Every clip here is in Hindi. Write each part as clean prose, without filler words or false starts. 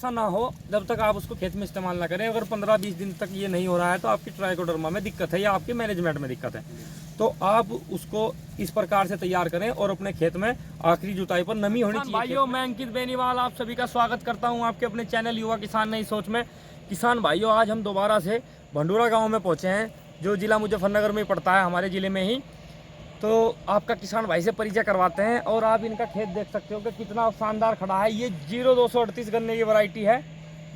ऐसा ना हो जब तक आप उसको खेत में इस्तेमाल ना करें। अगर 15-20 दिन तक ये नहीं हो रहा है तो आपकी ट्राइकोडर्मा में दिक्कत है या आपकी मैनेजमेंट में दिक्कत है। तो आप उसको इस प्रकार से तैयार करें और अपने खेत में आखिरी जुताई पर नमी होनी चाहिए। भाइयों, मैं अंकित बेनीवाल आप सभी का स्वागत करता हूं आपके अपने चैनल युवा किसान नई सोच में। किसान भाइयों, आज हम दोबारा से भंडूरा गाँव में पहुँचे हैं, जो जिला मुजफ्फरनगर में पड़ता है, हमारे ज़िले में ही। तो आपका किसान भाई से परिचय करवाते हैं और आप इनका खेत देख सकते हो कि कितना शानदार खड़ा है। ये 0238 गन्ने की वैरायटी है,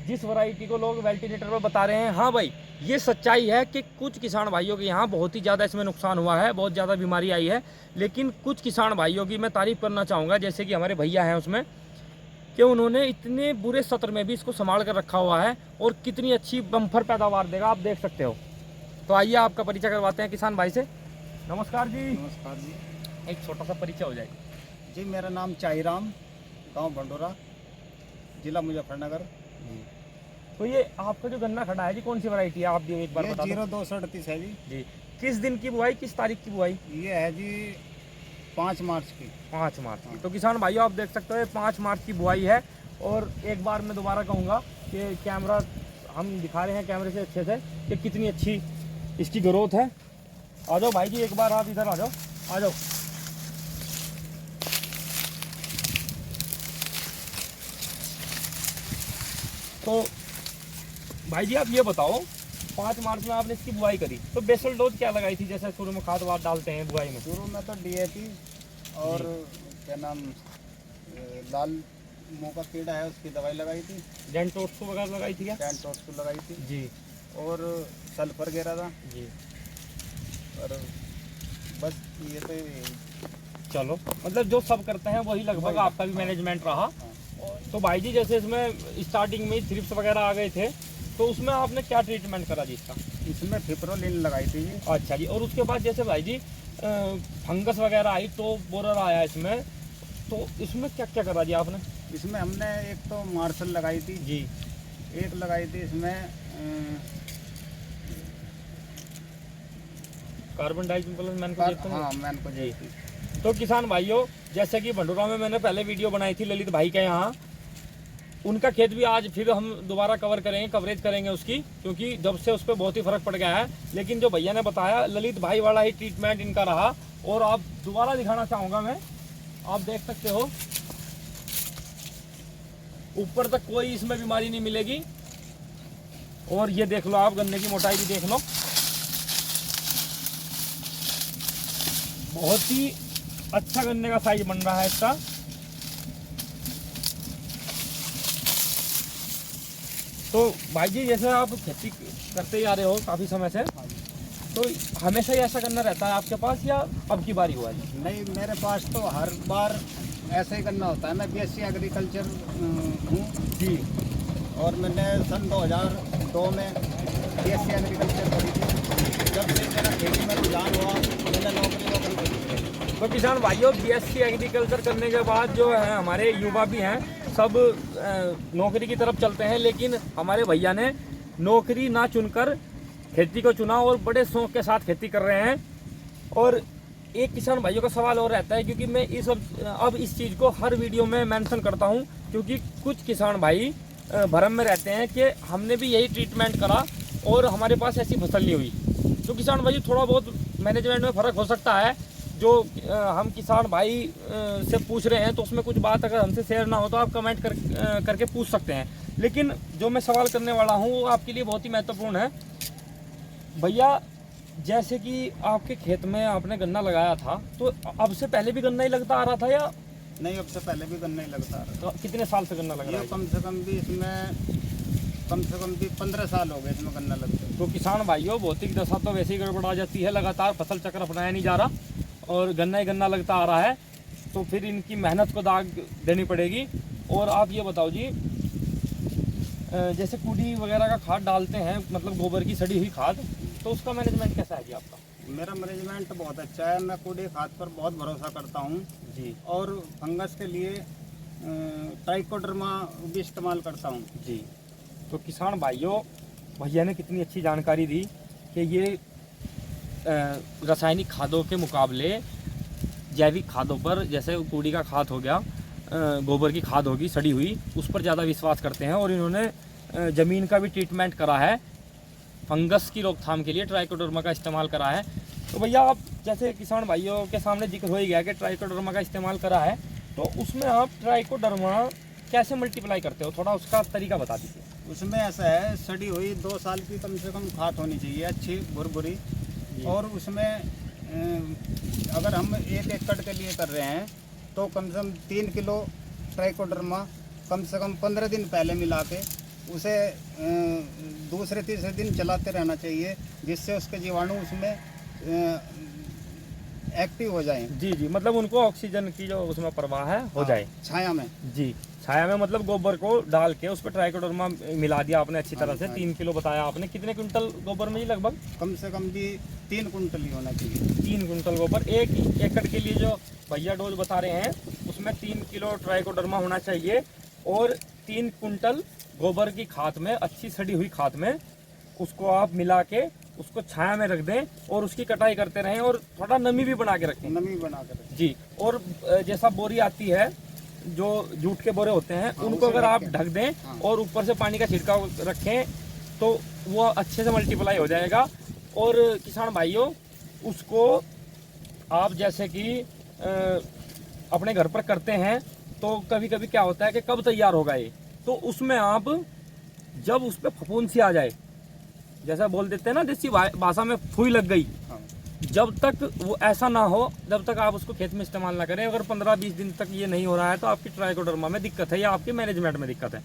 जिस वैरायटी को लोग वेल्टिनेटर पर बता रहे हैं। हाँ भाई, ये सच्चाई है कि कुछ किसान भाइयों के यहाँ बहुत ही ज़्यादा इसमें नुकसान हुआ है, बहुत ज़्यादा बीमारी आई है। लेकिन कुछ किसान भाइयों की मैं तारीफ़ करना चाहूँगा, जैसे कि हमारे भैया हैं उसमें, कि उन्होंने इतने बुरे सत्र में भी इसको संभाल कर रखा हुआ है और कितनी अच्छी बम्फर पैदावार देगा, आप देख सकते हो। तो आइए आपका परिचय करवाते हैं किसान भाई से। नमस्कार जी। नमस्कार जी। एक छोटा सा परिचय हो जाए जी, मेरा नाम चाहिराम, गांव भंडूरा, जिला मुजफ्फरनगर। तो ये आपका जो गन्ना खड़ा है जी, कौन सी वैरायटी है, आप भी एक बार बता दो। 0238 है जी। किस दिन की बुआई, किस तारीख की बुआई? ये है जी 5 मार्च की। 5 मार्च की। तो किसान भाइयों, आप देख सकते हो 5 मार्च की बुआई है। और एक बार मैं दोबारा कहूँगा कि कैमरा हम दिखा रहे हैं कैमरे से अच्छे से कि कितनी अच्छी इसकी ग्रोथ है। आ जाओ भाई जी, एक बार आप इधर आ जाओ, आ जाओ। तो भाई जी, आप ये बताओ, 5 मार्च में आपने इसकी बुआई करी तो बेसल डोज क्या लगाई थी? जैसे शुरू में खाद वाद डालते हैं बुआई में। शुरू में तो DAP और क्या नाम लाल मुँह का कीड़ा है, उसकी दवाई लगाई थी। डेंटोक्सो वगैरह लगाई थी क्या? डेंटोक्सो लगाई थी जी। और सल्फर गिरा था जी। और बस ये तो चलो, मतलब जो सब करते हैं वही लगभग आपका भी मैनेजमेंट रहा। तो भाई जी, जैसे इसमें स्टार्टिंग में थ्रिप्स वगैरह आ गए थे, तो उसमें आपने क्या ट्रीटमेंट करा जी इसका? इसमें फिप्रोलिन लगाई थी जी। अच्छा जी। और उसके बाद जैसे भाई जी फंगस वगैरह आई तो बोरर आया इसमें, तो इसमें क्या क्या करा जी आपने? इसमें हमने एक तो मार्शल लगाई थी जी, एक लगाई थी इसमें कार्बन डाइऑक्साइड मैन। हाँ, मैन को जी। थी। तो किसान भाइयों, जैसे कि भंडूरा में मैंने पहले वीडियो बनाई थी ललित भाई के यहाँ, उनका खेत भी आज फिर हम दोबारा कवरेज करेंगे उसकी, क्योंकि जब से उस पर बहुत ही फर्क पड़ गया है। लेकिन जो भैया ने बताया, ललित भाई वाला ही ट्रीटमेंट इनका रहा। और आप दोबारा दिखाना चाहूँगा मैं, आप देख सकते हो ऊपर तक कोई इसमें बीमारी नहीं मिलेगी। और ये देख लो आप, गन्ने की मोटाई भी देख लो, बहुत ही अच्छा गन्ने का साइज बन रहा है इसका। तो भाई जी, जैसे आप खेती करते ही आ रहे हो काफ़ी समय से, तो हमेशा ही ऐसा करना रहता है आपके पास या अब की बारी हुआ है? नहीं, मेरे पास तो हर बार ऐसा ही करना होता है। मैं BSc एग्रीकल्चर हूँ जी। और मैंने सन 2002 में BSc एग्रीकल्चर करी थी। जब से मेरा खेती में रुझान हुआ, मैंने नौकरी करी थी। तो किसान भाइयों, BSc एग्रीकल्चर करने के बाद जो है हमारे युवा भी हैं, सब नौकरी की तरफ चलते हैं। लेकिन हमारे भैया ने नौकरी ना चुनकर खेती को चुना और बड़े शौक के साथ खेती कर रहे हैं। और एक किसान भाइयों का सवाल और रहता है, क्योंकि मैं अब इस चीज़ को हर वीडियो में मेंशन करता हूं, क्योंकि कुछ किसान भाई भरम में रहते हैं कि हमने भी यही ट्रीटमेंट करा और हमारे पास ऐसी फसल नहीं हुई। तो किसान भाई, थोड़ा बहुत मैनेजमेंट में फ़र्क हो सकता है। जो हम किसान भाई से पूछ रहे हैं, तो उसमें कुछ बात अगर हमसे शेयर ना हो तो आप कमेंट करके पूछ सकते हैं। लेकिन जो मैं सवाल करने वाला हूँ वो आपके लिए बहुत ही महत्वपूर्ण है। भैया, जैसे कि आपके खेत में आपने गन्ना लगाया था, तो अब से पहले भी गन्ना ही लगता आ रहा था या नहीं? अब से पहले भी गन्ना ही लगता रहा। तो कितने साल से गन्ना लग रहा है? कम से कम भी इसमें 15 साल हो गए इसमें गन्ना लगते। तो किसान भाइयों, भौतिक दशा तो वैसे ही गड़बड़ा जाती है, लगातार फसल चक्र अपनाया नहीं जा रहा और गन्ना ही गन्ना लगता आ रहा है, तो फिर इनकी मेहनत को दाग देनी पड़ेगी। और आप ये बताओ जी, जैसे कूड़ी वगैरह का खाद डालते हैं, मतलब गोबर की सड़ी हुई खाद, तो उसका मैनेजमेंट कैसा है जी आपका? मेरा मैनेजमेंट बहुत अच्छा है। मैं कूड़ी खाद पर बहुत भरोसा करता हूँ जी। और फंगस के लिए ट्राइकोडर्मा भी इस्तेमाल करता हूँ जी। तो किसान भाइयों, भैया ने कितनी अच्छी जानकारी दी कि ये रासायनिक खादों के मुकाबले जैविक खादों पर, जैसे कूड़ी का खाद हो गया, गोबर की खाद होगी सड़ी हुई, उस पर ज़्यादा विश्वास करते हैं। और इन्होंने ज़मीन का भी ट्रीटमेंट करा है, फंगस की रोकथाम के लिए ट्राइकोडर्मा का इस्तेमाल करा है। तो भैया आप जैसे किसान भाइयों के सामने जिक्र हो ही गया कि ट्राइकोडर्मा का इस्तेमाल करा है, तो उसमें आप ट्राइकोडर्मा कैसे मल्टीप्लाई करते हो, थोड़ा उसका तरीका बता दीजिए। उसमें ऐसा है, सड़ी हुई 2 साल की कम से कम खाद होनी चाहिए, अच्छी भुरभुरी। और उसमें अगर हम 1 एकड़ के लिए कर रहे हैं तो कम से कम 3 किलो ट्राइकोडर्मा कम से कम 15 दिन पहले मिला के उसे दूसरे तीसरे दिन चलाते रहना चाहिए, जिससे उसके जीवाणु उसमें एक्टिव हो जाएं। जी जी, मतलब उनको ऑक्सीजन की जो उसमें प्रवाह है हो जाए छाया में। जी, छाया में, मतलब गोबर को डाल के उस पर ट्राइकोडर्मा मिला दिया आपने अच्छी तरह से। 3 किलो बताया आपने, कितने क्विंटल गोबर में जी लगभग? कम से कम भी 3 कुंटल ही होना चाहिए। 3 कुंटल गोबर 1 एकड़ के लिए जो भैया डोज बता रहे हैं, उसमें 3 किलो ट्राइकोडर्मा होना चाहिए। और 3 कुंटल गोबर की खाद में, अच्छी सड़ी हुई खाद में उसको आप मिला के उसको छाया में रख दें और उसकी कटाई करते रहें, और थोड़ा नमी भी बना के रखें। नमी बना कर रखें। जी, और जैसा बोरी आती है, जो जूट के बोरे होते हैं, उनको अगर आप ढक दें और ऊपर से पानी का छिड़काव रखें तो वो अच्छे से मल्टीप्लाई हो जाएगा। और किसान भाइयों, उसको आप जैसे कि अपने घर पर करते हैं तो कभी कभी क्या होता है कि कब तैयार होगा ये, तो उसमें आप जब उस पर फफूंद सी आ जाए, जैसा बोल देते हैं ना देसी भाषा में, फुई लग गई, जब तक वो ऐसा ना हो, जब तक आप उसको खेत में इस्तेमाल ना करें। अगर 15-20 दिन तक ये नहीं हो रहा है तो आपकी ट्राइकोडर्मा में दिक्कत है या आपकी मैनेजमेंट में दिक्कत है।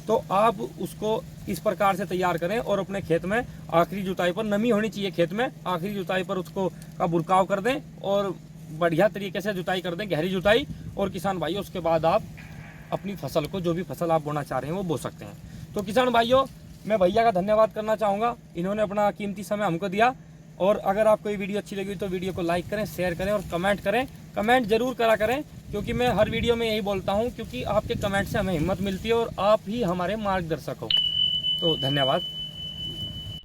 तो आप उसको इस प्रकार से तैयार करें और अपने खेत में आखिरी जुताई पर, नमी होनी चाहिए खेत में, आखिरी जुताई पर उसको का बुरकाव कर दें और बढ़िया तरीके से जुताई कर दें, गहरी जुताई। और किसान भाइयों, उसके बाद आप अपनी फसल को, जो भी फसल आप बोना चाह रहे हैं, वो बो सकते हैं। तो किसान भाइयों, मैं भैया का धन्यवाद करना चाहूँगा, इन्होंने अपना कीमती समय हमको दिया। और अगर आपको ये वीडियो अच्छी लगी तो वीडियो को लाइक करें, शेयर करें और कमेंट करें। कमेंट जरूर करा करें, क्योंकि मैं हर वीडियो में यही बोलता हूँ, क्योंकि आपके कमेंट से हमें हिम्मत मिलती है और आप ही हमारे मार्गदर्शक हो। तो धन्यवाद।